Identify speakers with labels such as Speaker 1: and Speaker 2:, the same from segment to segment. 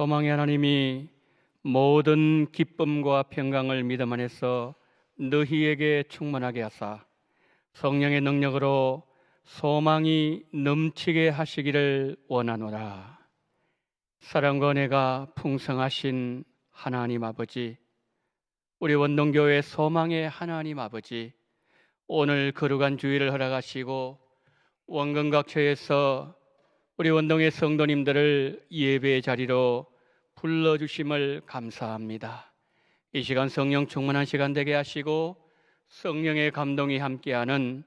Speaker 1: 소망의 하나님이 모든 기쁨과 평강을 믿음 안에서 너희에게 충만하게 하사 성령의 능력으로 소망이 넘치게 하시기를 원하노라. 사랑과 은혜가 풍성하신 하나님 아버지, 우리 원동교회 소망의 하나님 아버지, 오늘 거룩한 주일을 허락하시고 원근각처에서 우리 원동의 성도님들을 예배의 자리로 불러주심을 감사합니다. 이 시간 성령 충만한 시간 되게 하시고 성령의 감동이 함께하는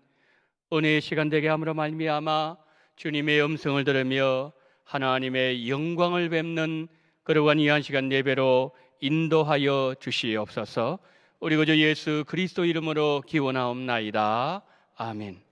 Speaker 1: 은혜의 시간 되게 함으로 말미암아 주님의 음성을 들으며 하나님의 영광을 뵙는 거룩한 이 한 시간 예배로 인도하여 주시옵소서. 우리 구주 예수 그리스도 이름으로 기원하옵나이다. 아멘.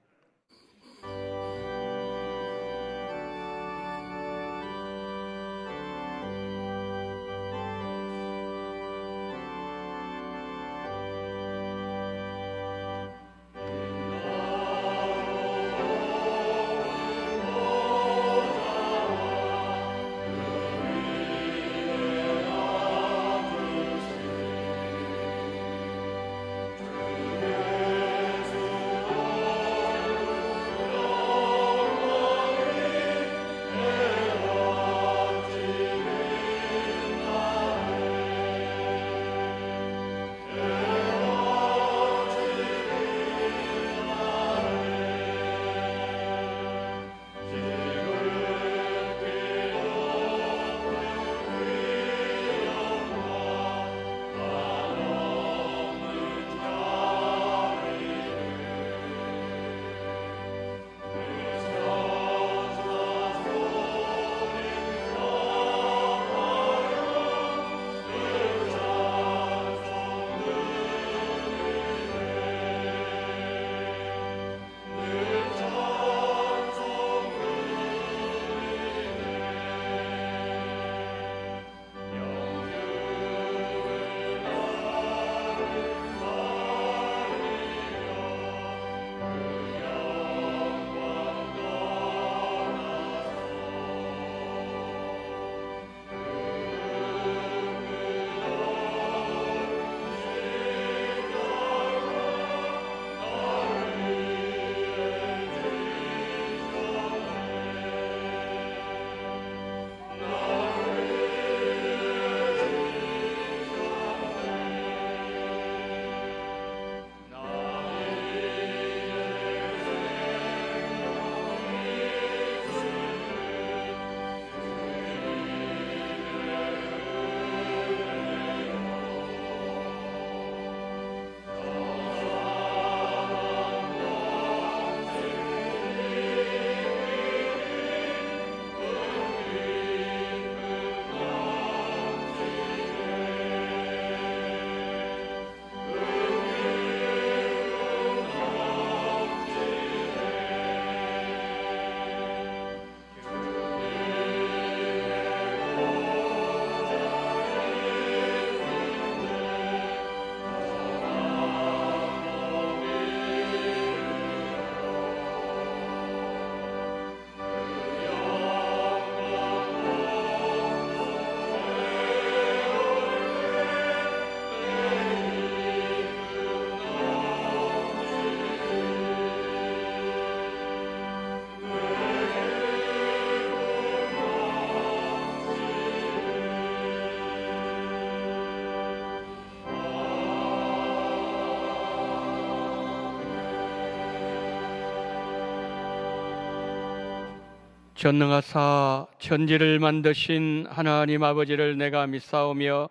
Speaker 1: 전능하사 천지를 만드신 하나님 아버지를 내가 믿사오며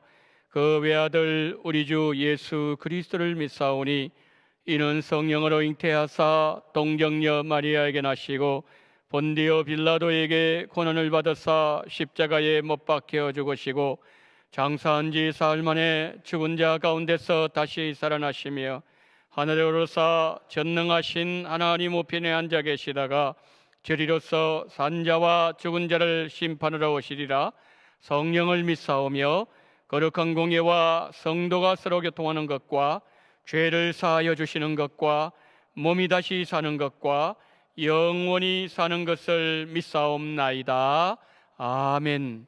Speaker 1: 그 외아들 우리 주 예수 그리스도를 믿사오니 이는 성령으로 잉태하사 동정녀 마리아에게 나시고 본디오 빌라도에게 고난을 받으사 십자가에 못 박혀 죽으시고 장사한 지 사흘 만에 죽은 자 가운데서 다시 살아나시며 하늘에 오르사 전능하신 하나님 우편에 앉아 계시다가 저리로서 산자와 죽은 자를 심판하러 오시리라. 성령을 믿사오며 거룩한 공예와 성도가 서로 교통하는 것과 죄를 사하여 주시는 것과 몸이 다시 사는 것과 영원히 사는 것을 믿사옵나이다. 아멘.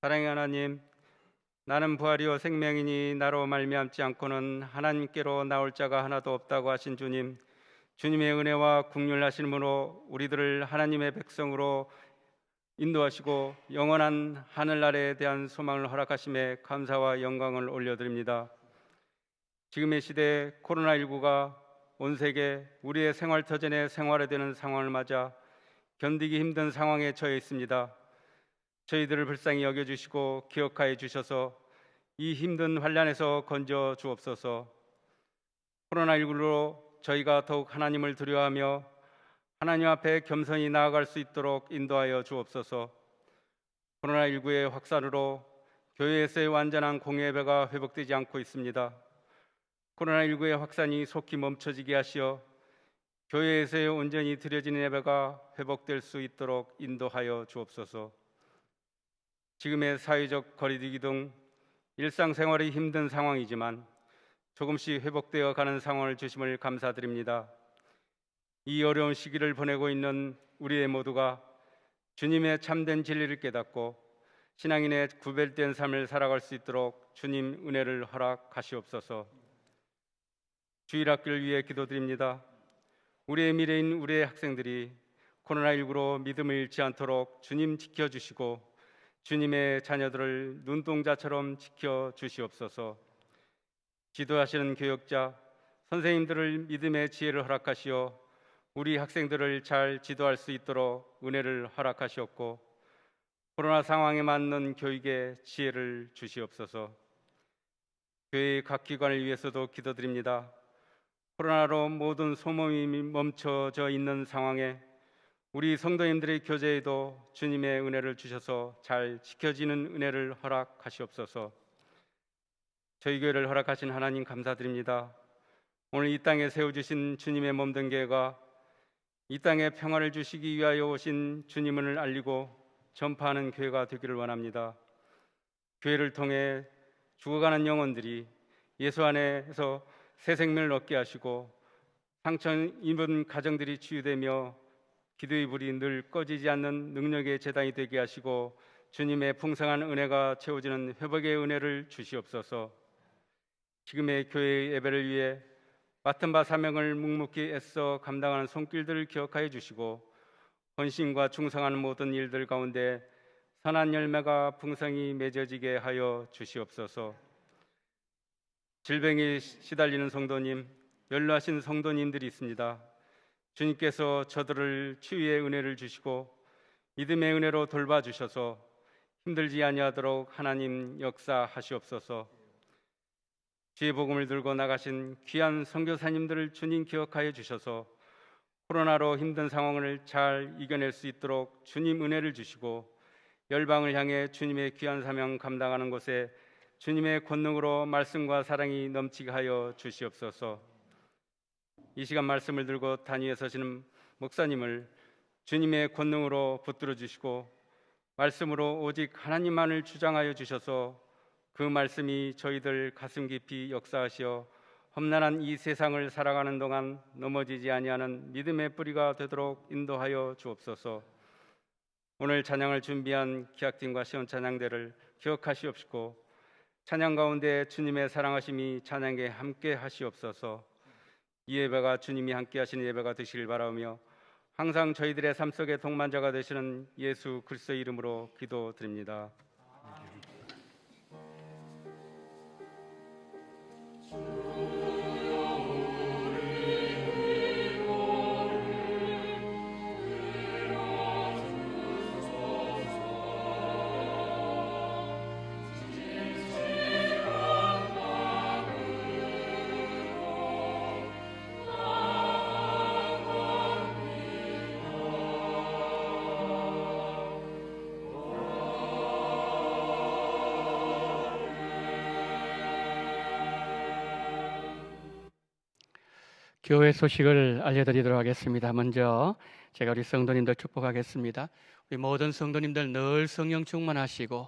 Speaker 2: 사랑의 하나님, 나는 부활이요 생명이니 나로 말미암지 않고는 하나님께로 나올 자가 하나도 없다고 하신 주님, 주님의 은혜와 긍휼하심으로 우리들을 하나님의 백성으로 인도하시고 영원한 하늘나라에 대한 소망을 허락하심에 감사와 영광을 올려드립니다. 지금의 시대에 코로나19가 온 세계 우리의 생활 터전에 생활화되는 상황을 맞아 견디기 힘든 상황에 처해 있습니다. 저희들을 불쌍히 여겨주시고 기억하여 주셔서 이 힘든 환난에서 건져 주옵소서. 코로나19로 저희가 더욱 하나님을 두려워하며 하나님 앞에 겸손히 나아갈 수 있도록 인도하여 주옵소서. 코로나19의 확산으로 교회에서의 완전한 공예배가 회복되지 않고 있습니다. 코로나19의 확산이 속히 멈춰지게 하시어 교회에서의 온전히 드려지는 예배가 회복될 수 있도록 인도하여 주옵소서. 지금의 사회적 거리두기 등 일상생활이 힘든 상황이지만 조금씩 회복되어 가는 상황을 주심을 감사드립니다. 이 어려운 시기를 보내고 있는 우리의 모두가 주님의 참된 진리를 깨닫고 신앙인의 구별된 삶을 살아갈 수 있도록 주님 은혜를 허락하시옵소서. 주일학교를 위해 기도드립니다. 우리의 미래인 우리의 학생들이 코로나19로 믿음을 잃지 않도록 주님 지켜주시고 주님의 자녀들을 눈동자처럼 지켜주시옵소서. 지도하시는 교역자, 선생님들을 믿음의 지혜를 허락하시어 우리 학생들을 잘 지도할 수 있도록 은혜를 허락하시옵고 코로나 상황에 맞는 교육에 지혜를 주시옵소서. 교회의 각 기관을 위해서도 기도드립니다. 코로나로 모든 소모임이 멈춰져 있는 상황에 우리 성도님들의 교제에도 주님의 은혜를 주셔서 잘 지켜지는 은혜를 허락하시옵소서. 저희 교회를 허락하신 하나님 감사드립니다. 오늘 이 땅에 세워주신 주님의 몸된 교회가 이 땅에 평화를 주시기 위하여 오신 주님을 알리고 전파하는 교회가 되기를 원합니다. 교회를 통해 죽어가는 영혼들이 예수 안에서 새 생명을 얻게 하시고 상처 입은 가정들이 치유되며 기도의 불이 늘 꺼지지 않는 능력의 제단이 되게 하시고 주님의 풍성한 은혜가 채워지는 회복의 은혜를 주시옵소서. 지금의 교회의 예배를 위해 맡은 바 사명을 묵묵히 애써 감당하는 손길들을 기억하여 주시고 헌신과 충성하는 모든 일들 가운데 선한 열매가 풍성히 맺어지게 하여 주시옵소서. 질병에 시달리는 성도님, 연로하신 성도님들이 있습니다. 주님께서 저들을 치유의 은혜를 주시고 믿음의 은혜로 돌봐주셔서 힘들지 아니하도록 하나님 역사하시옵소서. 주의 복음을 들고 나가신 귀한 선교사님들을 주님 기억하여 주셔서 코로나로 힘든 상황을 잘 이겨낼 수 있도록 주님 은혜를 주시고 열방을 향해 주님의 귀한 사명 감당하는 곳에 주님의 권능으로 말씀과 사랑이 넘치게 하여 주시옵소서. 이 시간 말씀을 들고 단위에 서시는 목사님을 주님의 권능으로 붙들어 주시고 말씀으로 오직 하나님만을 주장하여 주셔서 그 말씀이 저희들 가슴 깊이 역사하시어 험난한 이 세상을 살아가는 동안 넘어지지 아니하는 믿음의 뿌리가 되도록 인도하여 주옵소서. 오늘 찬양을 준비한 기악팀과 시온 찬양대를 기억하시옵시고 찬양 가운데 주님의 사랑하심이 찬양에 함께 하시옵소서. 이 예배가 주님이 함께 하시는 예배가 되시길 바라며 항상 저희들의 삶 속에 동반자가 되시는 예수 그리스도의 이름으로 기도드립니다.
Speaker 1: 교회 소식을 알려드리도록 하겠습니다. 먼저 제가 우리 성도님들 축복하겠습니다. 우리 모든 성도님들 늘 성령 충만하시고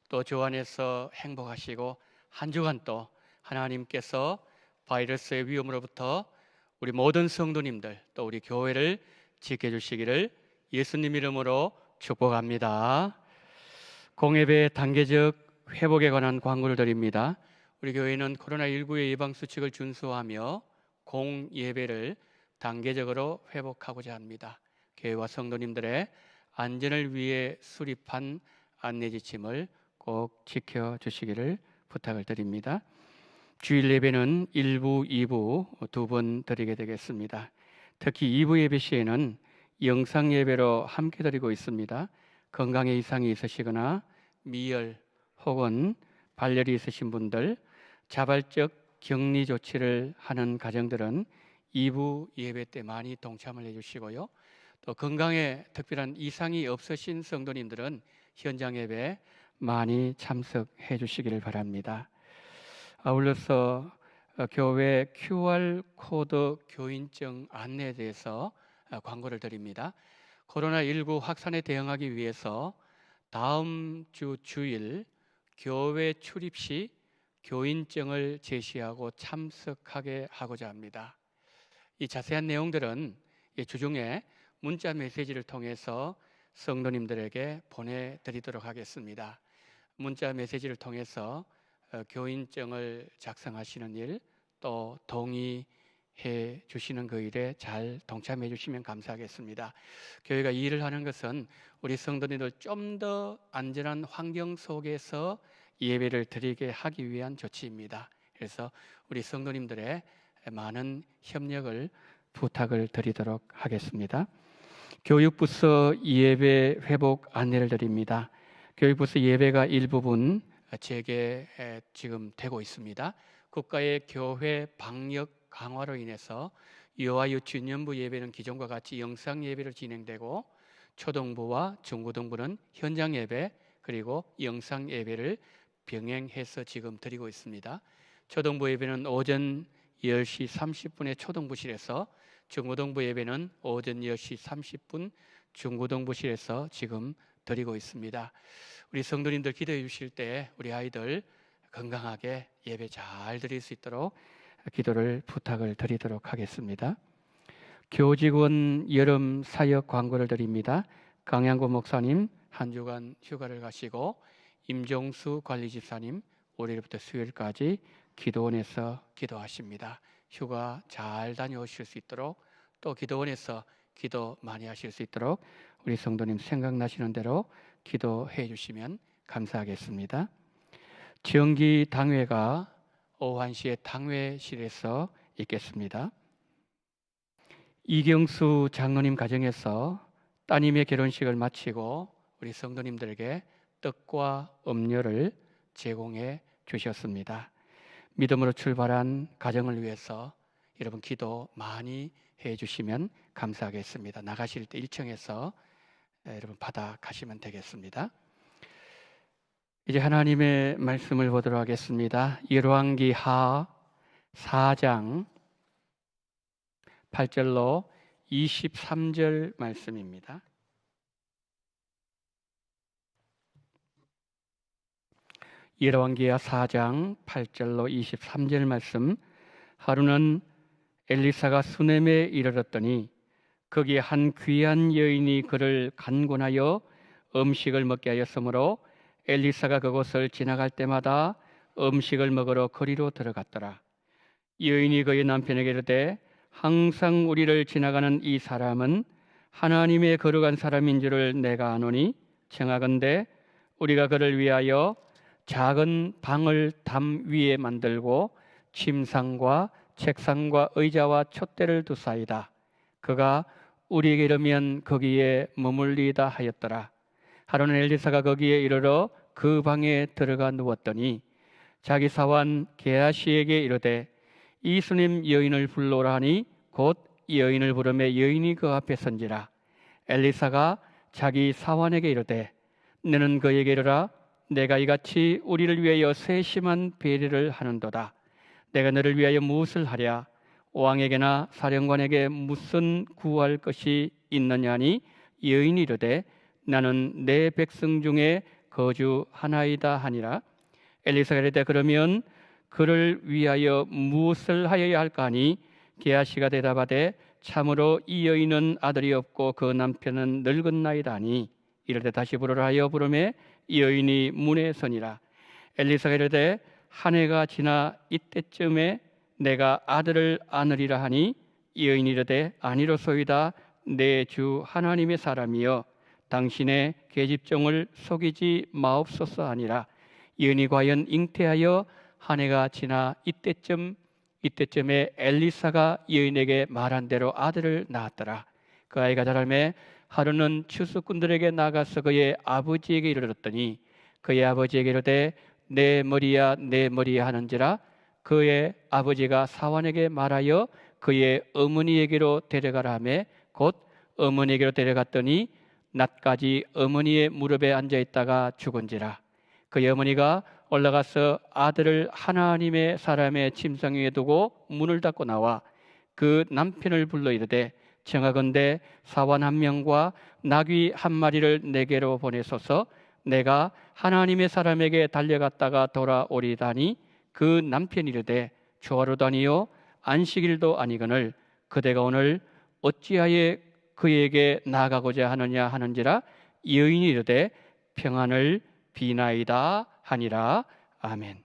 Speaker 1: 또 주 안에서 행복하시고 한 주간 또 하나님께서 바이러스의 위험으로부터 우리 모든 성도님들 또 우리 교회를 지켜주시기를 예수님 이름으로 축복합니다. 공예배 단계적 회복에 관한 광고를 드립니다. 우리 교회는 코로나19의 예방수칙을 준수하며 공예배를 단계적으로 회복하고자 합니다. 교회와 성도님들의 안전을 위해 수립한 안내지침을 꼭 지켜주시기를 부탁을 드립니다. 주일 예배는 1부, 2부 두 번 드리게 되겠습니다. 특히 2부 예배 시에는 영상 예배로 함께 드리고 있습니다. 건강에 이상이 있으시거나 미열 혹은 발열이 있으신 분들, 자발적 격리 조치를 하는 가정들은 2부 예배 때 많이 동참을 해주시고요. 또 건강에 특별한 이상이 없으신 성도님들은 현장 예배 많이 참석해 주시기를 바랍니다. 아울러서 교회 QR코드 교인증 안내에 대해서 광고를 드립니다. 코로나19 확산에 대응하기 위해서 다음 주 주일 교회 출입 시 교인증을 제시하고 참석하게 하고자 합니다. 이 자세한 내용들은 주중에 문자 메시지를 통해서 성도님들에게 보내드리도록 하겠습니다. 문자 메시지를 통해서 교인증을 작성하시는 일, 또 동의해 주시는 그 일에 잘 동참해 주시면 감사하겠습니다. 교회가 이 일을 하는 것은 우리 성도님들 좀 더 안전한 환경 속에서 예배를 드리게 하기 위한 조치입니다. 그래서 우리 성도님들의 많은 협력을 부탁을 드리도록 하겠습니다. 교육부서 예배 회복 안내를 드립니다. 교육부서 예배가 일부분 재개 지금 되고 있습니다. 국가의 교회 방역 강화로 인해서 유아 유치원부 예배는 기존과 같이 영상 예배로 진행되고 초등부와 중고등부는 현장 예배 그리고 영상 예배를 병행해서 지금 드리고 있습니다. 초등부 예배는 오전 10시 30분에 초등부실에서, 중고등부 예배는 오전 10시 30분 중고등부실에서 지금 드리고 있습니다. 우리 성도님들 기도해 주실 때 우리 아이들 건강하게 예배 잘 드릴 수 있도록 기도를 부탁을 드리도록 하겠습니다. 교직원 여름 사역 광고를 드립니다. 강양구 목사님 한 주간 휴가를 가시고 임종수 관리집사님 월요일부터 수요일까지 기도원에서 기도하십니다. 휴가 잘 다녀오실 수 있도록, 또 기도원에서 기도 많이 하실 수 있도록 우리 성도님 생각나시는 대로 기도해 주시면 감사하겠습니다. 정기 당회가 오후 1시에 당회실에서 있겠습니다. 이경수 장로님 가정에서 따님의 결혼식을 마치고 우리 성도님들에게 떡과 음료를 제공해 주셨습니다. 믿음으로 출발한 가정을 위해서 여러분 기도 많이 해 주시면 감사하겠습니다. 나가실 때 1층에서 여러분 받아 가시면 되겠습니다. 이제 하나님의 말씀을 보도록 하겠습니다. 열왕기하 4장 8절로 23절 말씀입니다. 열왕기하 4장 8절로 23절 말씀. 하루는 엘리사가 수넴에 이르렀더니 거기에 한 귀한 여인이 그를 간곤하여 음식을 먹게 하였으므로 엘리사가 그곳을 지나갈 때마다 음식을 먹으러 거리로 들어갔더라. 여인이 그의 남편에게 이르되 항상 우리를 지나가는 이 사람은 하나님의 거룩한 사람인 줄을 내가 아노니 청하건대 우리가 그를 위하여 작은 방을 담 위에 만들고 침상과 책상과 의자와 촛대를 두사이다. 그가 우리에게 이르면 거기에 머물리다 하였더라. 하루는 엘리사가 거기에 이르러 그 방에 들어가 누웠더니 자기 사환 게하시에게 이르되 이 수넴 여인을 불러오라 하니 곧 여인을 부르매 여인이 그 앞에 선지라. 엘리사가 자기 사환에게 이르되 너는 그에게 이르라. 내가 이같이 우리를 위하여 세심한 배려를 하는도다. 내가 너를 위하여 무엇을 하랴? 왕에게나 사령관에게 무슨 구할 것이 있느냐니 여인이 이르되 나는 내 백성 중에 거주하나이다 하니라. 엘리사가 이르되 그러면 그를 위하여 무엇을 하여야 할까 하니 게하시가 대답하되 참으로 이 여인은 아들이 없고 그 남편은 늙은 나이다 하니 이르되 다시 부르라 하여 부르매 여인이 문에 서니라. 엘리사가 이르되 한 해가 지나 이때쯤에 내가 아들을 안으리라 하니 여인이 이르되 아니로소이다. 내 주 하나님의 사람이여 당신의 계집종을 속이지 마옵소서 하니라. 여인이 과연 잉태하여 한 해가 지나 이때쯤에 엘리사가 여인에게 말한 대로 아들을 낳았더라. 그 아이가 자라매 하루는 추수꾼들에게 나가서 그의 아버지에게 이르렀더니 그의 아버지에게 이르되 내 머리야 내 머리야 하는지라. 그의 아버지가 사환에게 말하여 그의 어머니에게로 데려가라 하매 곧 어머니에게로 데려갔더니 낮까지 어머니의 무릎에 앉아 있다가 죽은지라. 그의 어머니가 올라가서 아들을 하나님의 사람의 침상 위에 두고 문을 닫고 나와 그 남편을 불러 이르되 청하건대 사환 한 명과 나귀 한 마리를 내게로 보내소서. 내가 하나님의 사람에게 달려갔다가 돌아오리다니. 그 남편이 이르되 조하루다니요 안식일도 아니거늘 그대가 오늘 어찌하여 그에게 나아가고자 하느냐 하는지라. 여인이 이르되 평안을 비나이다 하니라. 아멘.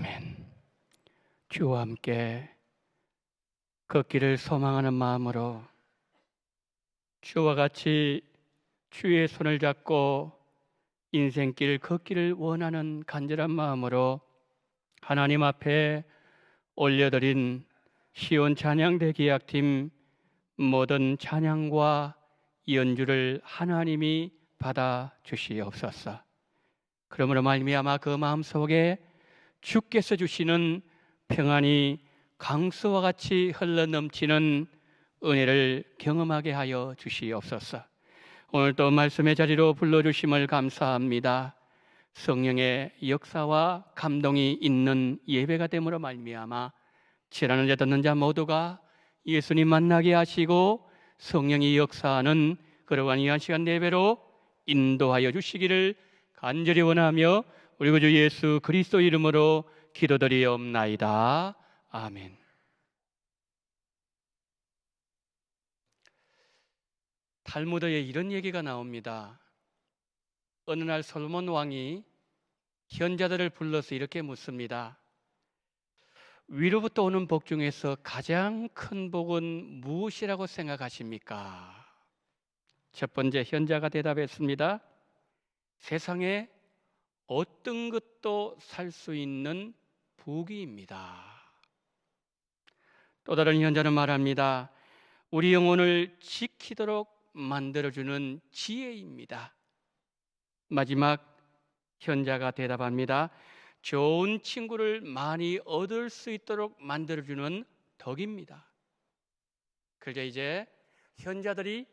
Speaker 1: 아멘. 주와 함께 걷기를 소망하는 마음으로 주와 같이 주의 손을 잡고 인생길 걷기를 원하는 간절한 마음으로 하나님 앞에 올려드린 시온 찬양대 기악팀 모든 찬양과 연주를 하나님이 받아 주시옵소서. 그러므로 말미암아 그 마음속에 주께서 주시는 평안이 강수와 같이 흘러넘치는 은혜를 경험하게 하여 주시옵소서. 오늘 또 말씀의 자리로 불러주심을 감사합니다. 성령의 역사와 감동이 있는 예배가 됨으로 말미암아 지나는 자 듣는 자 모두가 예수님 만나게 하시고 성령이 역사하는 그러한 이 한 시간 예배로 인도하여 주시기를 간절히 원하며 우리 구주 예수 그리스도 이름으로 기도드리옵나이다. 아멘. 탈무드에 이런 얘기가 나옵니다. 어느 날 솔로몬 왕이 현자들을 불러서 이렇게 묻습니다. 위로부터 오는 복 중에서 가장 큰 복은 무엇이라고 생각하십니까? 첫 번째 현자가 대답했습니다. 세상에 어떤 것도 살 수 있는 부귀입니다. 또 다른 현자는 말합니다. 우리 영혼을 지키도록 만들어주는 지혜입니다. 마지막 현자가 대답합니다. 좋은 친구를 많이 얻을 수 있도록 만들어주는 덕입니다. 그러자 이제 현자들이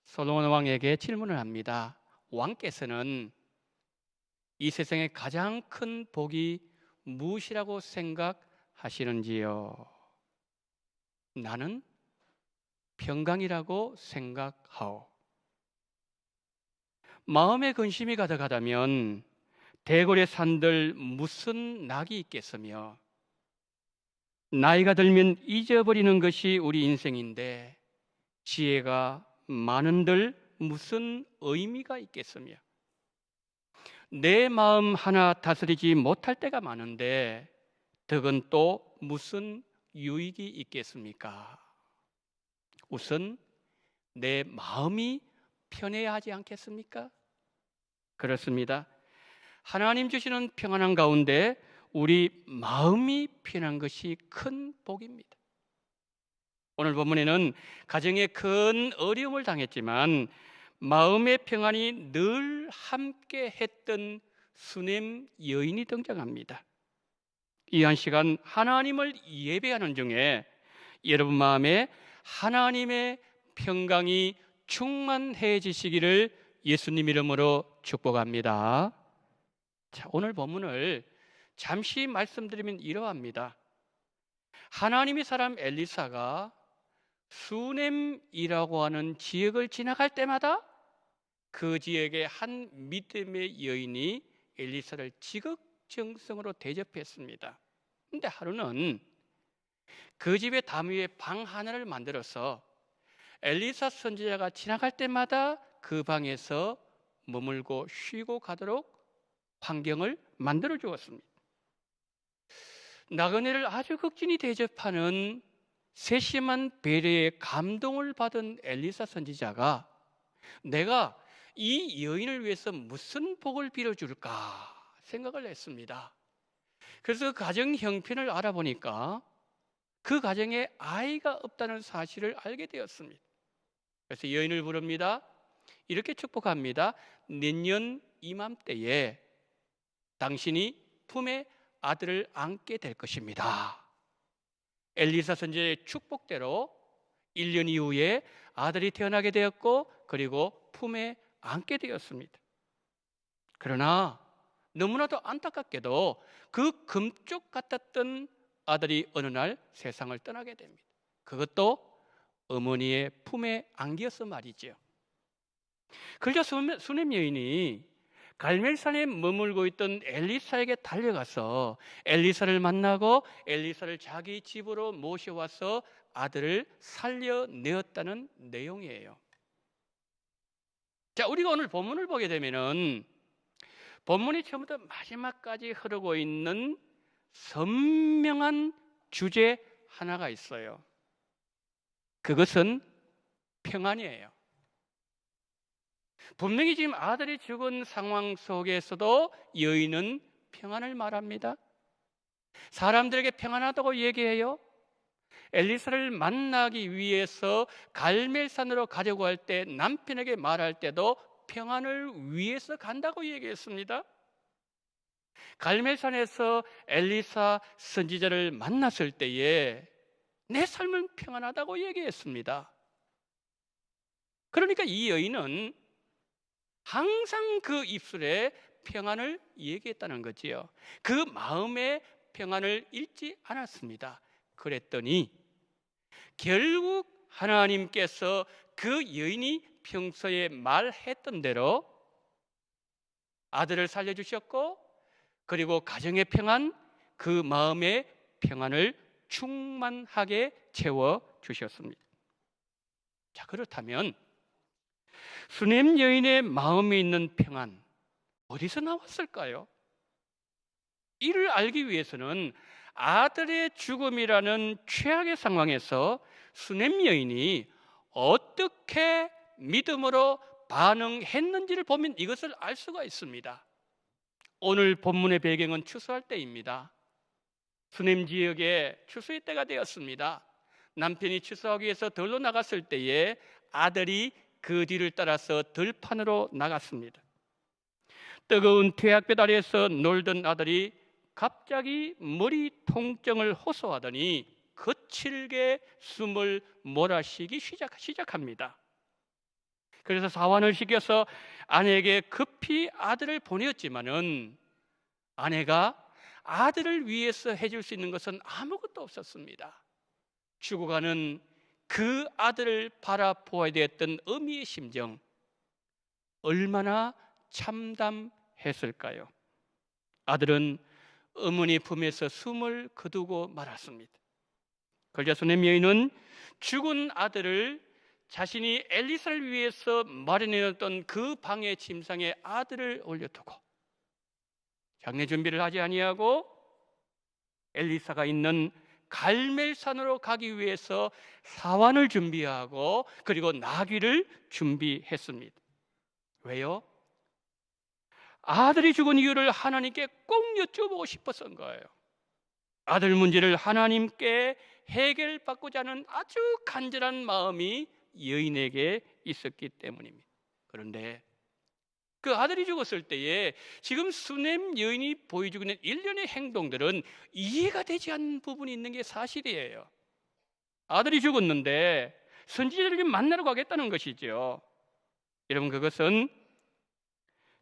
Speaker 1: 솔로몬 왕에게 질문을 합니다. 왕께서는 이 세상에 가장 큰 복이 무엇이라고 생각하시는지요? 나는 평강이라고 생각하오. 마음에 근심이 가득하다면 대궐에 산들 무슨 낙이 있겠으며 나이가 들면 잊어버리는 것이 우리 인생인데 지혜가 많은들 무슨 의미가 있겠으며 내 마음 하나 다스리지 못할 때가 많은데 덕은 또 무슨 유익이 있겠습니까? 우선 내 마음이 편해야 하지 않겠습니까? 그렇습니다. 하나님 주시는 평안한 가운데 우리 마음이 편한 것이 큰 복입니다. 오늘 본문에는 가정에 큰 어려움을 당했지만 마음의 평안이 늘 함께 했던 수넴 여인이 등장합니다. 이 한 시간 하나님을 예배하는 중에 여러분 마음에 하나님의 평강이 충만해지시기를 예수님 이름으로 축복합니다. 자, 오늘 본문을 잠시 말씀드리면 이러합니다. 하나님의 사람 엘리사가 수넴이라고 하는 지역을 지나갈 때마다 그 지역의 한 믿음의 여인이 엘리사를 지극정성으로 대접했습니다. 그런데 하루는 그 집의 담 위에 방 하나를 만들어서 엘리사 선지자가 지나갈 때마다 그 방에서 머물고 쉬고 가도록 환경을 만들어 주었습니다. 나그네를 아주 극진히 대접하는 세심한 배려에 감동을 받은 엘리사 선지자가 내가 이 여인을 위해서 무슨 복을 빌어줄까 생각을 했습니다. 그래서 가정 형편을 알아보니까 그 가정에 아이가 없다는 사실을 알게 되었습니다. 그래서 여인을 부릅니다. 이렇게 축복합니다. 내년 이맘때에 당신이 품에 아들을 안게 될 것입니다. 엘리사 선지자의 축복대로 1년 이후에 아들이 태어나게 되었고 그리고 품에 안게 되었습니다. 그러나 너무나도 안타깝게도 그 금쪽 같았던 아들이 어느 날 세상을 떠나게 됩니다. 그것도 어머니의 품에 안겨서 말이죠. 그러자 수넴 여인이 갈멜산에 머물고 있던 엘리사에게 달려가서 엘리사를 만나고 엘리사를 자기 집으로 모셔와서 아들을 살려내었다는 내용이에요. 자, 우리가 오늘 본문을 보게 되면은 본문이 처음부터 마지막까지 흐르고 있는 선명한 주제 하나가 있어요. 그것은 평안이에요. 분명히 지금 아들이 죽은 상황 속에서도 여인은 평안을 말합니다. 사람들에게 평안하다고 얘기해요. 엘리사를 만나기 위해서 갈멜산으로 가려고 할 때 남편에게 말할 때도 평안을 위해서 간다고 얘기했습니다. 갈멜산에서 엘리사 선지자를 만났을 때에 내 삶은 평안하다고 얘기했습니다. 그러니까 이 여인은 항상 그 입술에 평안을 얘기했다는 거지요. 그 마음의 평안을 잃지 않았습니다. 그랬더니 결국 하나님께서 그 여인이 평소에 말했던 대로 아들을 살려주셨고, 그리고 가정의 평안, 그 마음의 평안을 충만하게 채워주셨습니다. 자, 그렇다면 수냄 여인의 마음에 있는 평안 어디서 나왔을까요? 이를 알기 위해서는 아들의 죽음이라는 최악의 상황에서 수냄 여인이 어떻게 믿음으로 반응했는지를 보면 이것을 알 수가 있습니다. 오늘 본문의 배경은 추수할 때입니다. 수냄 지역에 추수의 때가 되었습니다. 남편이 추수하기 위해서 들로 나갔을 때에 아들이 그 뒤를 따라서 들판으로 나갔습니다. 뜨거운 태양볕 아래에서 놀던 아들이 갑자기 머리 통증을 호소하더니 거칠게 숨을 몰아쉬기 시작합니다. 그래서 사환을 시켜서 아내에게 급히 아들을 보내었지만은 아내가 아들을 위해서 해줄 수 있는 것은 아무것도 없었습니다. 죽어가는 그 아들을 바라보아야 되었던 어미의 심정, 얼마나 참담했을까요? 아들은 어머니 품에서 숨을 거두고 말았습니다. 그러자 수냄 여인은 죽은 아들을 자신이 엘리사를 위해서 마련해놨던 그 방의 침상에 아들을 올려두고 장례 준비를 하지 아니하고 엘리사가 있는 갈멜산으로 가기 위해서 사환을 준비하고 그리고 나귀를 준비했습니다. 왜요? 아들이 죽은 이유를 하나님께 꼭 여쭤보고 싶었던 거예요. 아들 문제를 하나님께 해결받고자 하는 아주 간절한 마음이 여인에게 있었기 때문입니다. 그런데 그 아들이 죽었을 때에 지금 수냄 여인이 보여주고 있는 일련의 행동들은 이해가 되지 않는 부분이 있는 게 사실이에요. 아들이 죽었는데 선지자를 만나러 가겠다는 것이죠. 여러분, 그것은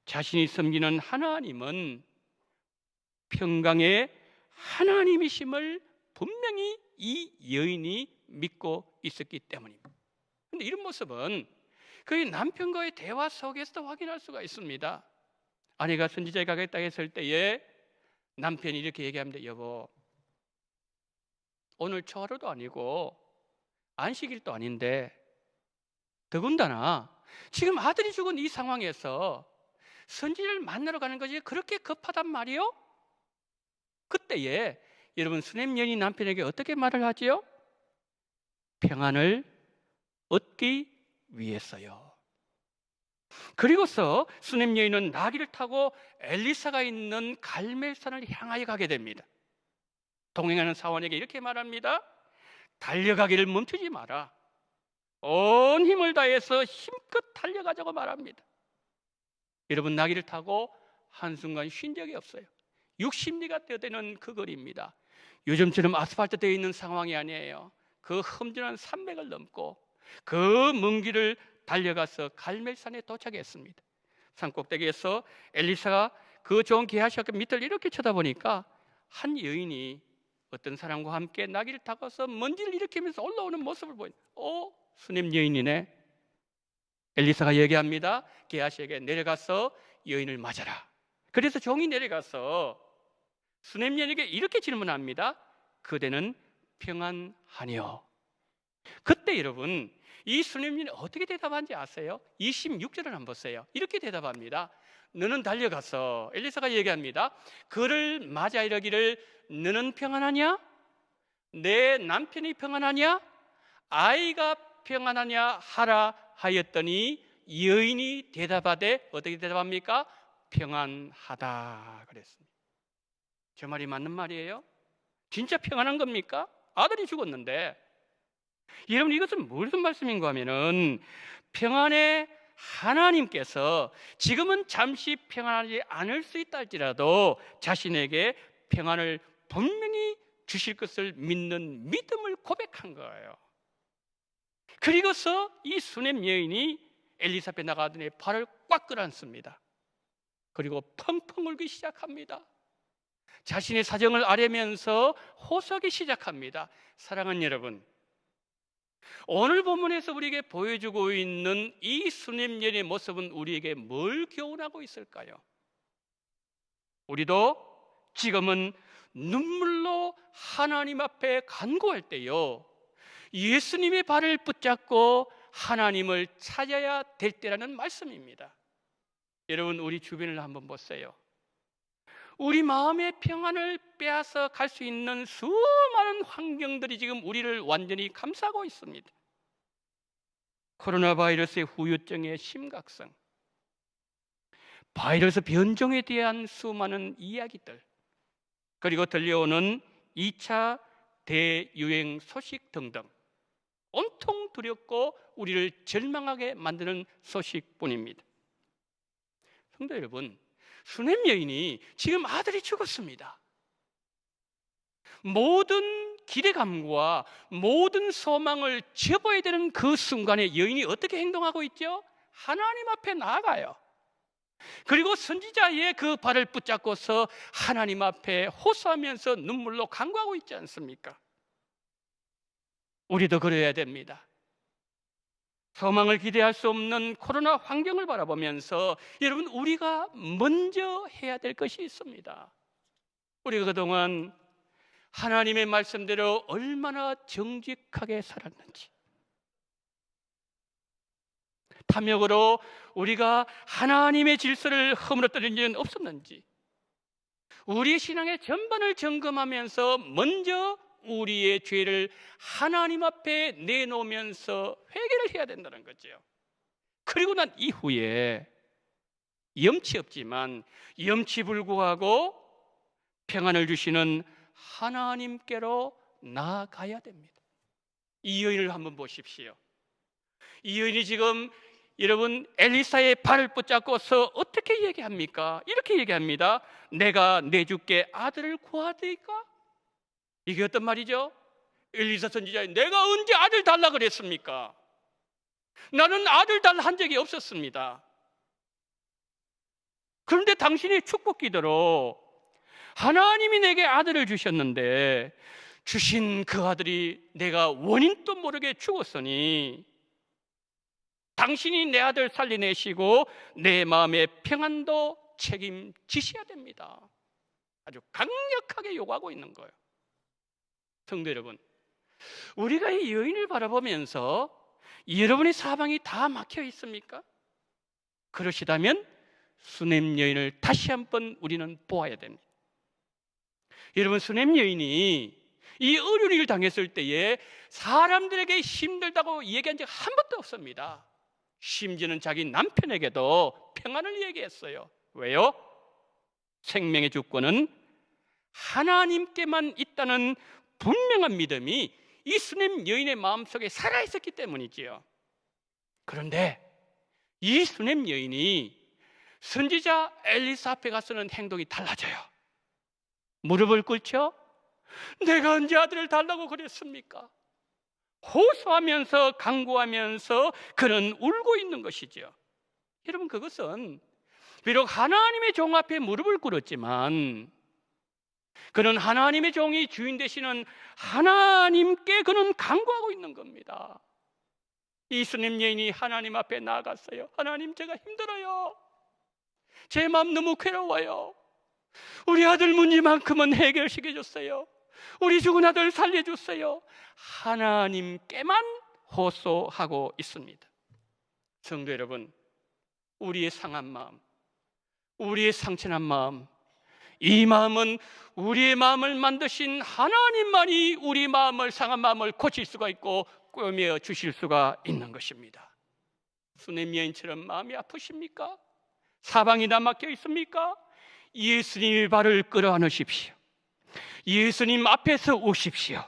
Speaker 1: 자신이 섬기는 하나님은 평강의 하나님이심을 분명히 이 여인이 믿고 있었기 때문입니다. 그런데 이런 모습은 그의 남편과의 대화 속에서도 확인할 수가 있습니다. 아내가 선지자에 가겠다 했을 때에 남편이 이렇게 얘기합니다. 여보, 오늘 초하루도 아니고 안식일도 아닌데 더군다나 지금 아들이 죽은 이 상황에서 선지자를 만나러 가는 것이 그렇게 급하단 말이요? 그때에 여러분, 수냄 여인이 남편에게 어떻게 말을 하지요? 평안을 얻기 위해서요. 그리고서 수냄 여인은 나귀를 타고 엘리사가 있는 갈멜산을 향하여 가게 됩니다. 동행하는 사원에게 이렇게 말합니다. 달려가기를 멈추지 마라. 온 힘을 다해서 힘껏 달려가자고 말합니다. 여러분, 나귀를 타고 한순간 쉰 적이 없어요. 60리가 되는 그 거리입니다. 요즘처럼 아스팔트 되어 있는 상황이 아니에요. 그 험준한 산맥을 넘고 그 먼 길을 달려가서 갈멜산에 도착했습니다. 산 꼭대기에서 엘리사가 그 좋은 계하시가 밑을 이렇게 쳐다보니까 한 여인이 어떤 사람과 함께 나귀를 타고서 먼지를 일으키면서 올라오는 모습을 보인, 수냄 여인이네. 엘리사가 얘기합니다. 게하시에게 내려가서 여인을 맞아라. 그래서 종이 내려가서 수냄 여인에게 이렇게 질문합니다. 그대는 평안하니요? 그때 여러분 이 수냄년이 어떻게 대답한지 아세요? 26절을 한번 보세요. 이렇게 대답합니다. 너는 달려가서, 엘리사가 얘기합니다. 그를 맞아 이르기를 너는 평안하냐? 내 남편이 평안하냐? 아이가 평안하냐 하라 하였더니 여인이 대답하되 어떻게 대답합니까? 평안하다 그랬습니다. 저 말이 맞는 말이에요? 진짜 평안한 겁니까? 아들이 죽었는데. 여러분 이것은 무슨 말씀인가 하면은 평안의 하나님께서 지금은 잠시 평안하지 않을 수 있다 할지라도 자신에게 평안을 분명히 주실 것을 믿는 믿음을 고백한 거예요. 그리고서 이 수냄 여인이 엘리사 앞에 나가더니 발을 꽉 끌어안습니다. 그리고 펑펑 울기 시작합니다. 자신의 사정을 아뢰면서 호소하기 시작합니다. 사랑하는 여러분, 오늘 본문에서 우리에게 보여주고 있는 이 수냄 여인의 모습은 우리에게 뭘 교훈하고 있을까요? 우리도 지금은 눈물로 하나님 앞에 간구할 때요, 예수님의 발을 붙잡고 하나님을 찾아야 될 때라는 말씀입니다. 여러분 우리 주변을 한번 보세요. 우리 마음의 평안을 빼앗아 갈 수 있는 수많은 환경들이 지금 우리를 완전히 감싸고 있습니다. 코로나 바이러스의 후유증의 심각성, 바이러스 변종에 대한 수많은 이야기들, 그리고 들려오는 2차 대유행 소식 등등 온통 두렵고 우리를 절망하게 만드는 소식뿐입니다. 성도 여러분, 수냄 여인이 지금 아들이 죽었습니다. 모든 기대감과 모든 소망을 접어야 되는 그 순간에 여인이 어떻게 행동하고 있죠? 하나님 앞에 나아가요. 그리고 선지자의 그 발을 붙잡고서 하나님 앞에 호소하면서 눈물로 간구하고 있지 않습니까? 우리도 그래야 됩니다. 소망을 기대할 수 없는 코로나 환경을 바라보면서 여러분 우리가 먼저 해야 될 것이 있습니다. 우리가 그동안 하나님의 말씀대로 얼마나 정직하게 살았는지, 탐욕으로 우리가 하나님의 질서를 허물었던 일은 없었는지, 우리의 신앙의 전반을 점검하면서 먼저 우리의 죄를 하나님 앞에 내놓으면서 회개를 해야 된다는 거죠. 그리고 난 이후에 염치 없지만 염치불구하고 평안을 주시는 하나님께로 나아가야 됩니다. 이 여인을 한번 보십시오. 이 여인이 지금 여러분 엘리사의 발을 붙잡고서 어떻게 얘기합니까? 이렇게 얘기합니다. 내가 내 주께 아들을 구하리까? 이게 어떤 말이죠? 엘리사 선지자, 내가 언제 아들 달라 그랬습니까? 나는 아들 달라 한 적이 없었습니다. 그런데 당신의 축복 기도로 하나님이 내게 아들을 주셨는데 주신 그 아들이 내가 원인도 모르게 죽었으니 당신이 내 아들 살려내시고 내 마음의 평안도 책임지셔야 됩니다. 아주 강력하게 요구하고 있는 거예요. 성도 여러분, 우리가 이 여인을 바라보면서 여러분의 사방이 다 막혀 있습니까? 그러시다면 수냄 여인을 다시 한번 우리는 보아야 됩니다. 여러분, 수냄 여인이 이 어려운 일을 당했을 때에 사람들에게 힘들다고 얘기한 적 한 번도 없습니다. 심지어는 자기 남편에게도 평안을 얘기했어요. 왜요? 생명의 주권은 하나님께만 있다는 분명한 믿음이 이 수냄 여인의 마음속에 살아있었기 때문이지요. 그런데 이 수냄 여인이 선지자 엘리사 앞에 가서는 행동이 달라져요. 무릎을 꿇죠? 내가 언제 아들을 달라고 그랬습니까? 호소하면서 간구하면서 그는 울고 있는 것이죠. 여러분, 그것은 비록 하나님의 종 앞에 무릎을 꿇었지만 그는 하나님의 종이 주인 되시는 하나님께 그는 간구하고 있는 겁니다. 이 수냄 여인이 하나님 앞에 나아갔어요. 하나님, 제가 힘들어요. 제 마음 너무 괴로워요. 우리 아들 문제만큼은 해결시켜 줬어요. 우리 죽은 아들 살려주세요. 하나님께만 호소하고 있습니다. 성도 여러분, 우리의 상한 마음, 우리의 상처난 마음, 이 마음은 우리의 마음을 만드신 하나님만이 우리 마음을, 상한 마음을 고칠 수가 있고 꿰매어 주실 수가 있는 것입니다. 수넴 여인처럼 마음이 아프십니까? 사방이 다 막혀 있습니까? 예수님의 발을 끌어안으십시오. 예수님 앞에서 오십시오.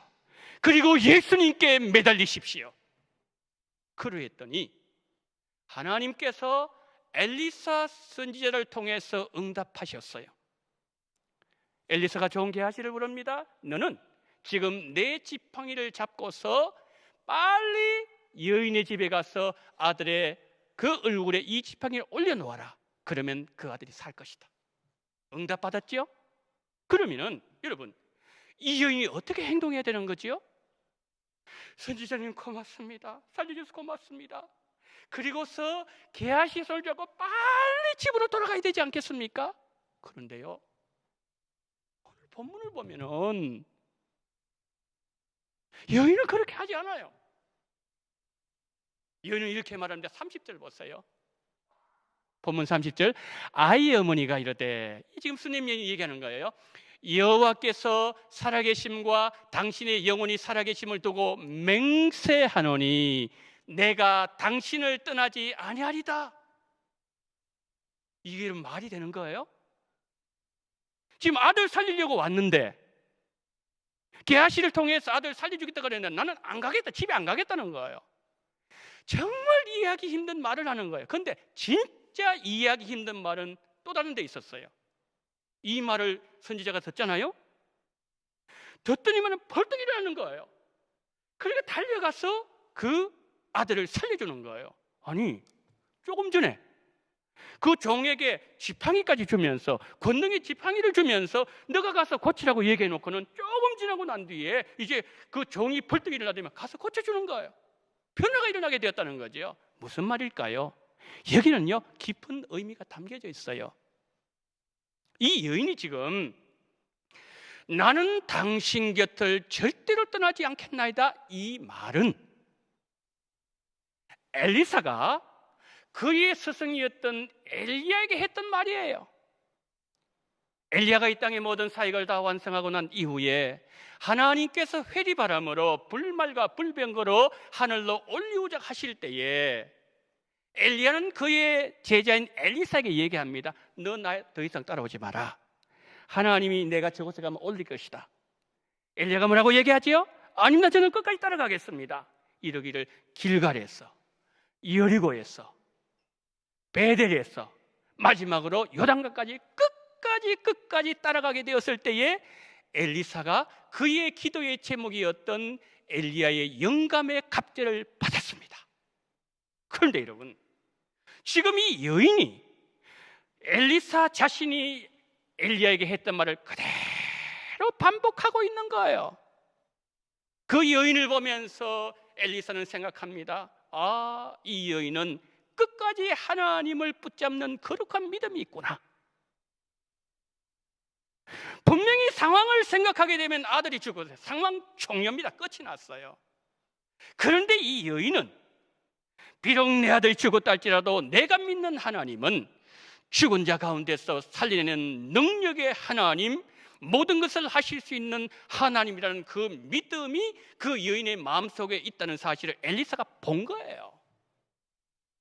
Speaker 1: 그리고 예수님께 매달리십시오. 그러했더니 하나님께서 엘리사 선지자를 통해서 응답하셨어요. 엘리사가 좋은 게하시를 부릅니다. 너는 지금 내 지팡이를 잡고서 빨리 여인의 집에 가서 아들의 그 얼굴에 이 지팡이를 올려놓아라. 그러면 그 아들이 살 것이다. 응답받았죠? 그러면은 여러분, 이 여인이 어떻게 행동해야 되는 거지요? 선지자님 고맙습니다. 살려주셔서 고맙습니다. 그리고서 게하시 손을 잡고 빨리 집으로 돌아가야 되지 않겠습니까? 그런데요, 오늘 본문을 보면은 여인은 그렇게 하지 않아요. 여인은 이렇게 말합니다. 30절 보세요. 본문 30절. 아이의 어머니가 이르되, 지금 수넴 여인이 얘기하는 거예요. 여호와께서 살아계심과 당신의 영혼이 살아계심을 두고 맹세하노니 내가 당신을 떠나지 아니하리다. 이게 말이 되는 거예요? 지금 아들 살리려고 왔는데 게하시를 통해서 아들 살려주겠다 그랬는데 나는 안 가겠다, 집에 안 가겠다는 거예요. 정말 이해하기 힘든 말을 하는 거예요. 그런데 진짜 이해하기 힘든 말은 또 다른 데 있었어요. 이 말을 선지자가 듣잖아요. 듣더니만 벌떡 일어나는 거예요. 그러니까 달려가서 그 아들을 살려주는 거예요. 아니, 조금 전에 그 종에게 지팡이까지 주면서, 권능의 지팡이를 주면서 너가 가서 고치라고 얘기해 놓고는 조금 지나고 난 뒤에 이제 그 종이 벌떡 일어나더니 가서 고쳐주는 거예요. 변화가 일어나게 되었다는 거죠. 무슨 말일까요? 여기는요, 깊은 의미가 담겨져 있어요. 이 여인이 지금 나는 당신 곁을 절대로 떠나지 않겠나이다, 이 말은 엘리사가 그의 스승이었던 엘리야에게 했던 말이에요. 엘리야가 이 땅의 모든 사역을 다 완성하고 난 이후에 하나님께서 회리바람으로 불말과 불병거로 하늘로 올리우자 하실 때에 엘리야는 그의 제자인 엘리사에게 얘기합니다. 너 나 더 이상 따라오지 마라. 하나님이 내가 저곳에 가면 올릴 것이다. 엘리야가 뭐라고 얘기하지요? 아닙니다. 저는 끝까지 따라가겠습니다. 이러기를 길갈에서, 여리고에서, 베델에서, 마지막으로 요단강까지 끝까지 따라가게 되었을 때에 엘리사가 그의 기도의 제목이었던 엘리야의 영감의 갑절을 받았습니다. 그런데 여러분, 지금 이 여인이 엘리사 자신이 엘리야에게 했던 말을 그대로 반복하고 있는 거예요. 그 여인을 보면서 엘리사는 생각합니다. 아, 이 여인은 끝까지 하나님을 붙잡는 거룩한 믿음이 있구나. 분명히 상황을 생각하게 되면 아들이 죽어서 상황 종료입니다. 끝이 났어요. 그런데 이 여인은 비록 내 아들이 죽었다 할지라도 내가 믿는 하나님은 죽은 자 가운데서 살리는 능력의 하나님, 모든 것을 하실 수 있는 하나님이라는 그 믿음이 그 여인의 마음속에 있다는 사실을 엘리사가 본 거예요.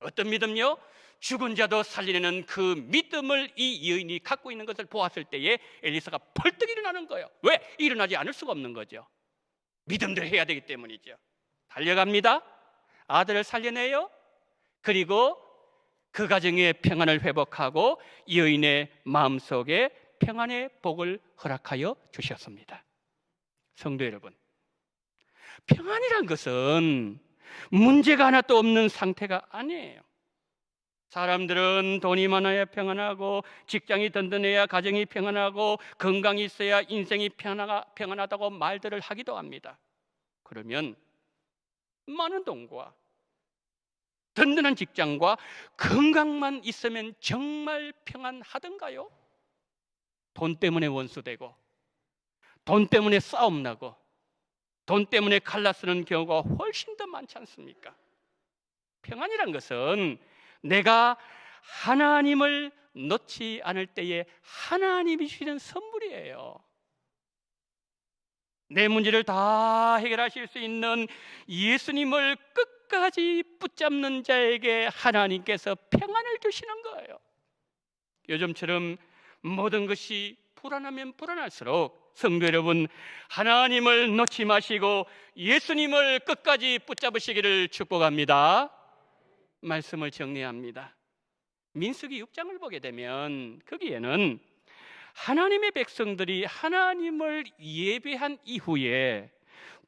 Speaker 1: 어떤 믿음요? 죽은 자도 살리는 그 믿음을 이 여인이 갖고 있는 것을 보았을 때에 엘리사가 벌떡 일어나는 거예요. 왜? 일어나지 않을 수가 없는 거죠. 믿음대로 해야 되기 때문이죠. 달려갑니다. 아들을 살려내요. 그리고 그 가정의 평안을 회복하고 여인의 마음속에 평안의 복을 허락하여 주셨습니다. 성도 여러분, 평안이란 것은 문제가 하나도 없는 상태가 아니에요. 사람들은 돈이 많아야 평안하고, 직장이 든든해야 가정이 평안하고, 건강이 있어야 인생이 평안하다고 말들을 하기도 합니다. 그러면 많은 돈과 든든한 직장과 건강만 있으면 정말 평안하던가요? 돈 때문에 원수되고, 돈 때문에 싸움 나고 돈 때문에 갈라쓰는 경우가 훨씬 더 많지 않습니까? 평안이란 것은 내가 하나님을 놓지 않을 때에 하나님이 주시는 선물이에요. 내 문제를 다 해결하실 수 있는 예수님을 끝까지 붙잡는 자에게 하나님께서 평안을 주시는 거예요. 요즘처럼 모든 것이 불안하면 불안할수록 성도 여러분, 하나님을 놓지 마시고 예수님을 끝까지 붙잡으시기를 축복합니다. 말씀을 정리합니다. 민수기 6장을 보게 되면 거기에는 하나님의 백성들이 하나님을 예배한 이후에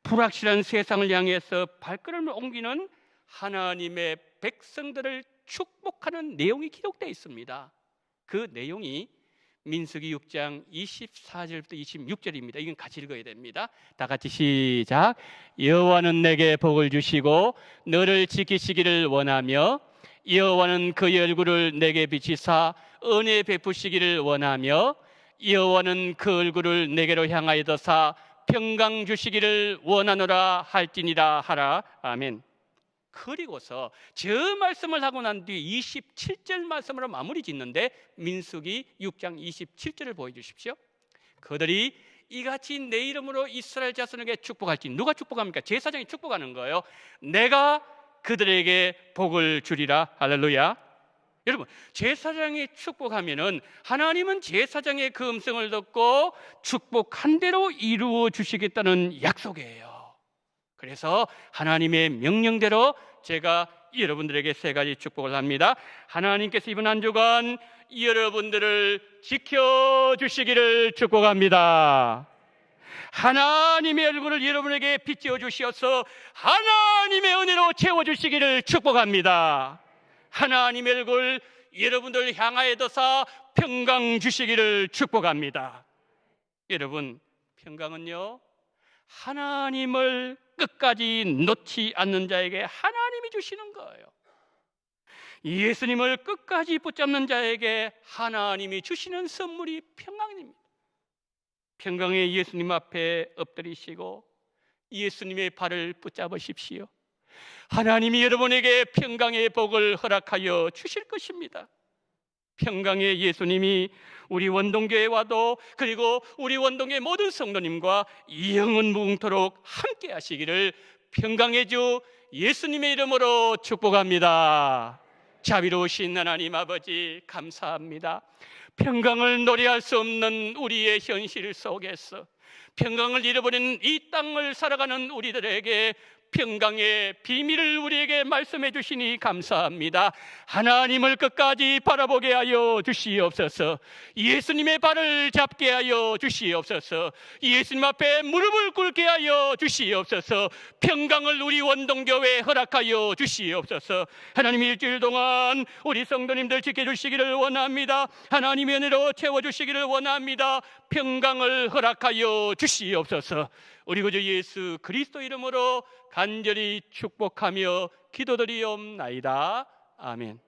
Speaker 1: 불확실한 세상을 향해서 발걸음을 옮기는 하나님의 백성들을 축복하는 내용이 기록되어 있습니다. 그 내용이 민수기 6장 24절부터 26절입니다. 이건 같이 읽어야 됩니다. 다 같이 시작. 여호와는 내게 복을 주시고 너를 지키시기를 원하며 여호와는 그의 얼굴을 내게 비치사 은혜 베푸시기를 원하며 여호와는 그 얼굴을 내게로 향하여 드사 평강 주시기를 원하노라 할지니라 하라. 아멘. 그리고서 저 말씀을 하고 난 뒤 27절 말씀으로 마무리 짓는데 민수기 6장 27절을 보여주십시오. 그들이 이같이 내 이름으로 이스라엘 자손에게 축복할지. 누가 축복합니까? 제사장이 축복하는 거예요. 내가 그들에게 복을 주리라. 할렐루야. 여러분, 제사장이 축복하면은 하나님은 제사장의 그 음성을 듣고 축복한 대로 이루어 주시겠다는 약속이에요. 그래서 하나님의 명령대로 제가 여러분들에게 세 가지 축복을 합니다. 하나님께서 이번 한 주간 여러분들을 지켜주시기를 축복합니다. 하나님의 얼굴을 여러분에게 비추어 주시어서 하나님의 은혜로 채워주시기를 축복합니다. 하나님의 얼굴 여러분들 향하여 둬서 평강 주시기를 축복합니다. 여러분, 평강은요, 하나님을 끝까지 놓지 않는 자에게 하나님이 주시는 거예요. 예수님을 끝까지 붙잡는 자에게 하나님이 주시는 선물이 평강입니다. 평강의 예수님 앞에 엎드리시고 예수님의 발을 붙잡으십시오. 하나님이 여러분에게 평강의 복을 허락하여 주실 것입니다. 평강의 예수님이 우리 원동교에 와도 그리고 우리 원동교의 모든 성도님과 영원 무궁토록 함께 하시기를 평강의 주 예수님의 이름으로 축복합니다. 자비로우신 하나님 아버지 감사합니다. 평강을 노래할 수 없는 우리의 현실 속에서 평강을 잃어버린 이 땅을 살아가는 우리들에게 평강의 비밀을 우리에게 말씀해 주시니 감사합니다. 하나님을 끝까지 바라보게 하여 주시옵소서. 예수님의 발을 잡게 하여 주시옵소서. 예수님 앞에 무릎을 꿇게 하여 주시옵소서. 평강을 우리 원동교회에 허락하여 주시옵소서. 하나님, 일주일 동안 우리 성도님들 지켜주시기를 원합니다. 하나님의 은혜로 채워주시기를 원합니다. 평강을 허락하여 주시옵소서. 우리 구주 예수 그리스도 이름으로 간절히 축복하며 기도드리옵나이다. 아멘.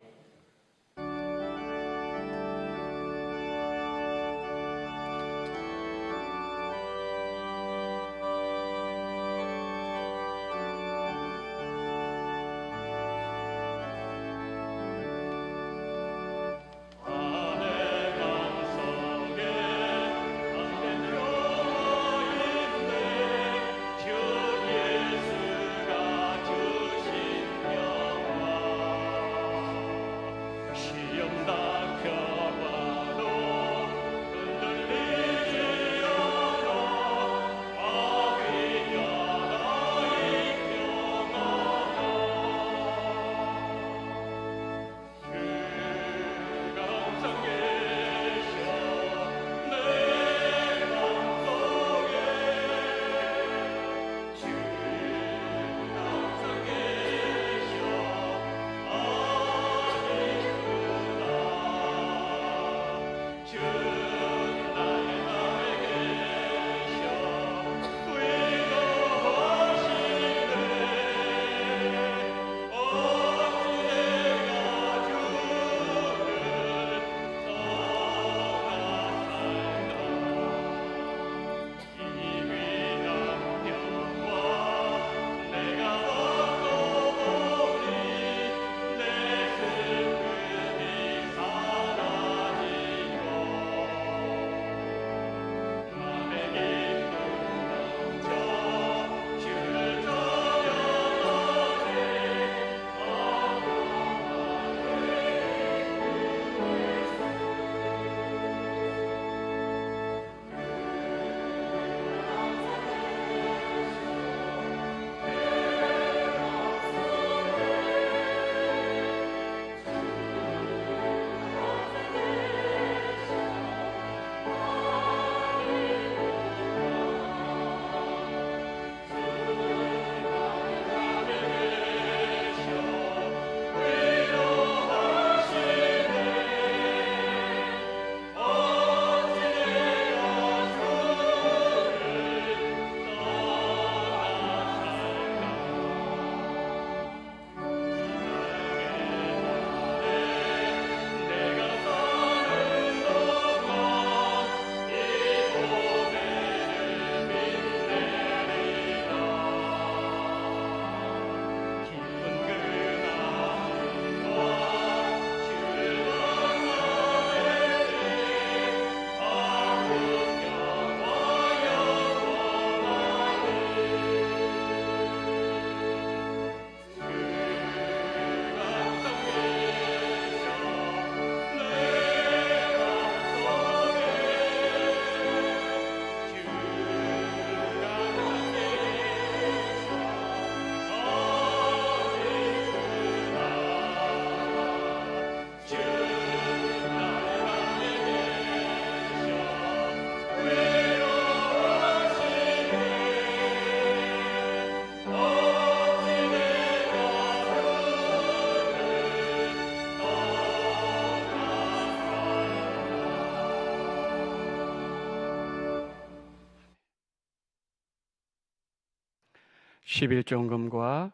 Speaker 1: 11조헌금과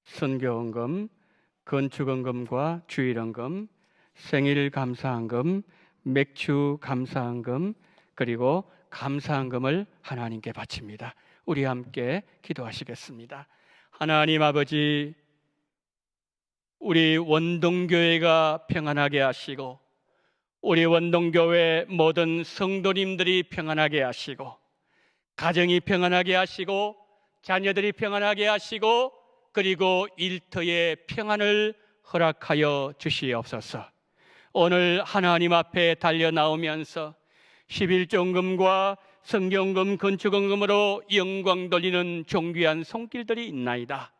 Speaker 1: 선교헌금, 건축헌금과 주일헌금, 생일 감사헌금, 맥주 감사헌금, 그리고 감사헌금을 하나님께 바칩니다. 우리 함께 기도하시겠습니다. 하나님 아버지, 우리 원동교회가 평안하게 하시고 우리 원동교회 모든 성도님들이 평안하게 하시고 가정이 평안하게 하시고 자녀들이 평안하게 하시고 그리고 일터의 평안을 허락하여 주시옵소서. 오늘 하나님 앞에 달려 나오면서 11조헌금과 성경금, 건축헌금으로 영광 돌리는 존귀한 손길들이 있나이다.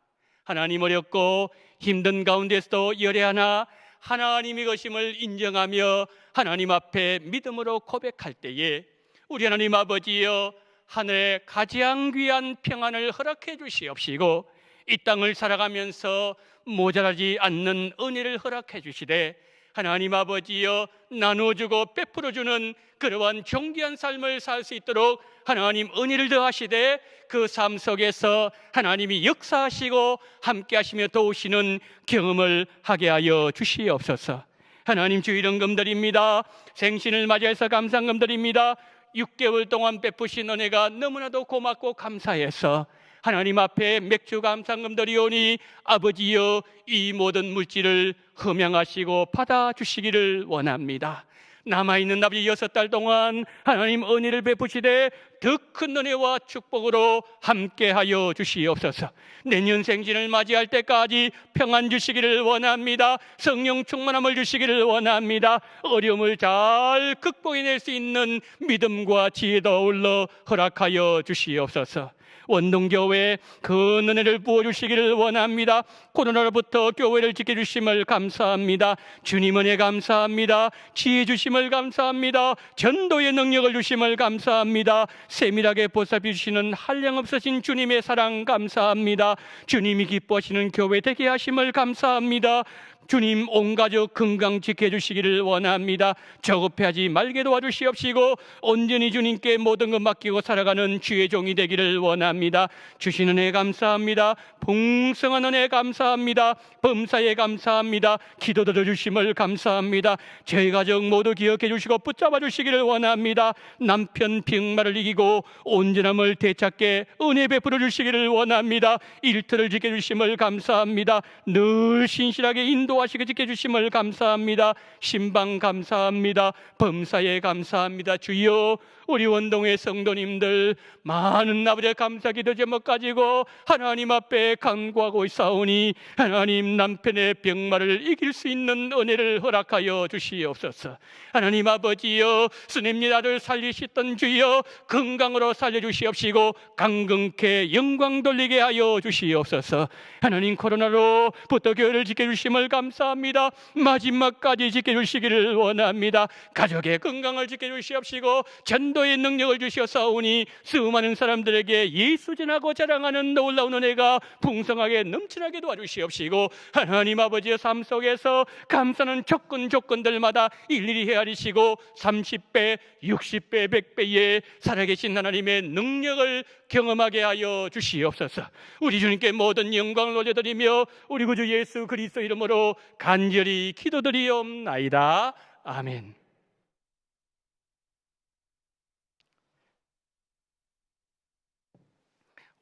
Speaker 1: 하나님, 어렵고 힘든 가운데서도 열애하나 하나님의 것임을 인정하며 하나님 앞에 믿음으로 고백할 때에 우리 하나님 아버지여, 하늘의 가장 귀한 평안을 허락해 주시옵시고 이 땅을 살아가면서 모자라지 않는 은혜를 허락해 주시되 하나님 아버지여, 나눠주고 베풀어주는 그러한 존귀한 삶을 살 수 있도록 하나님 은혜를 더하시되 그 삶 속에서 하나님이 역사하시고 함께 하시며 도우시는 경험을 하게 하여 주시옵소서. 하나님, 주일헌금 드립니다. 생신을 맞이해서 감사헌금 드립니다. 6개월 동안 베푸신 은혜가 너무나도 고맙고 감사해서 하나님 앞에 맥주 감사헌금 드리오니 아버지여, 이 모든 물질을 흠양하시고 받아주시기를 원합니다. 남아있는 아버지 6달 동안 하나님 은혜를 베푸시되 더 큰 은혜와 축복으로 함께하여 주시옵소서. 내년 생신을 맞이할 때까지 평안 주시기를 원합니다. 성령 충만함을 주시기를 원합니다. 어려움을 잘 극복해낼 수 있는 믿음과 지혜도 어울러 허락하여 주시옵소서. 원동교회에 그 은혜를 부어주시기를 원합니다. 코로나로부터 교회를 지켜주심을 감사합니다. 주님 은혜 감사합니다. 지혜 주심을 감사합니다. 전도의 능력을 주심을 감사합니다. 세밀하게 보살펴 주시는 한량없으신 주님의 사랑 감사합니다. 주님이 기뻐하시는 교회 되게 하심을 감사합니다. 주님, 온 가족 건강 지켜주시기를 원합니다. 저급해하지 말게 도와주시옵시고 온전히 주님께 모든 것 맡기고 살아가는 주의 종이 되기를 원합니다. 주시는 은혜 감사합니다. 풍성한 은혜 감사합니다. 범사에 감사합니다. 기도 들어주심을 감사합니다. 저희 가족 모두 기억해 주시고 붙잡아 주시기를 원합니다. 남편 병마를 이기고 온전함을 되찾게 은혜 베풀어 주시기를 원합니다. 일터를 지켜주심을 감사합니다. 늘 신실하게 인도하시고 지켜주심을 감사합니다. 신방 감사합니다. 범사에 감사합니다. 주여, 우리 원동의 성도님들 많은 아버지의 감사 기도 제목 가지고 하나님 앞에 간구하고 있사오니 하나님, 남편의 병마를 이길 수 있는 은혜를 허락하여 주시옵소서. 하나님 아버지여, 스님의 아들 살리시던 주여 건강으로 살려주시옵시고 강건케 영광 돌리게 하여 주시옵소서. 하나님, 코로나로부터 교회를 지켜주심을 감사합니다. 마지막까지 지켜주시기를 원합니다. 가족의 건강을 지켜주시옵시고 전도의 능력을 주시옵사오니 수많은 사람들에게 예수 전하고 자랑하는 놀라운 은혜가 풍성하게 넘치게 도와주시옵시고 하나님 아버지의 삶 속에서 감사는 조건들마다 일일이 헤아리시고 30배, 60배, 100배의 살아계신 하나님의 능력을 경험하게 하여 주시옵소서. 우리 주님께 모든 영광을 올려드리며 우리 구주 예수 그리스도 이름으로 간절히 기도드리옵나이다. 아멘.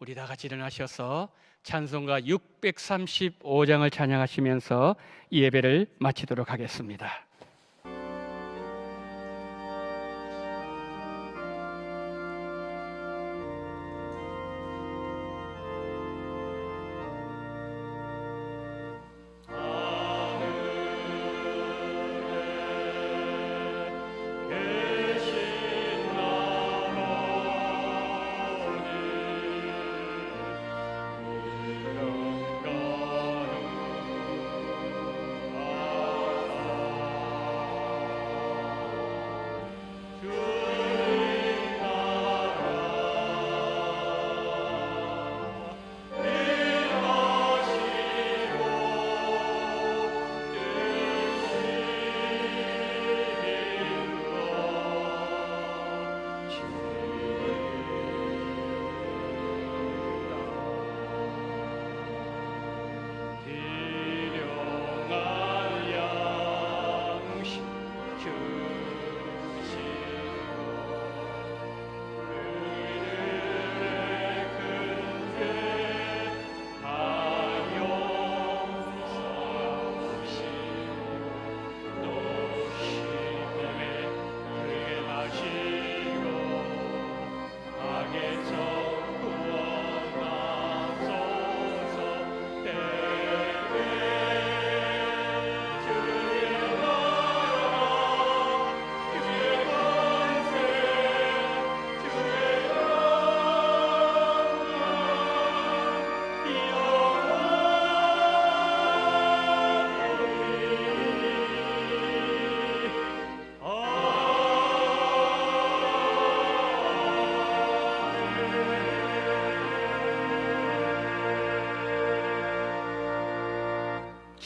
Speaker 1: 우리 다 같이 일어나셔서 찬송가 635장을 찬양하시면서 예배를 마치도록 하겠습니다.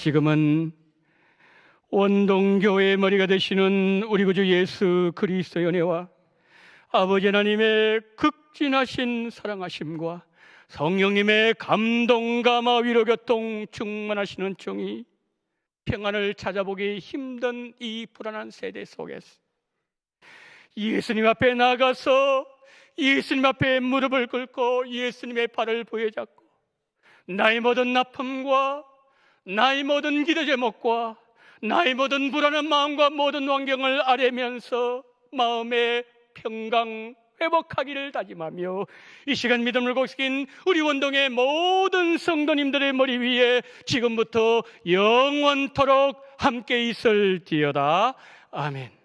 Speaker 1: 지금은 원동교회의 머리가 되시는 우리 구주 예수 그리스도의 은혜와 아버지 하나님의 극진하신 사랑하심과 성령님의 감동, 감화, 위로, 교통 충만하시는 종이 평안을 찾아보기 힘든 이 불안한 세대 속에서 예수님 앞에 나가서 예수님 앞에 무릎을 꿇고 예수님의 발을 부여잡고 나의 모든 아픔과 나의 모든 기도 제목과 나의 모든 불안한 마음과 모든 환경을 아뢰면서 마음의 평강 회복하기를 다짐하며 이 시간 믿음을 꼭새긴 우리 원동의 모든 성도님들의 머리 위에 지금부터 영원토록 함께 있을지어다. 아멘.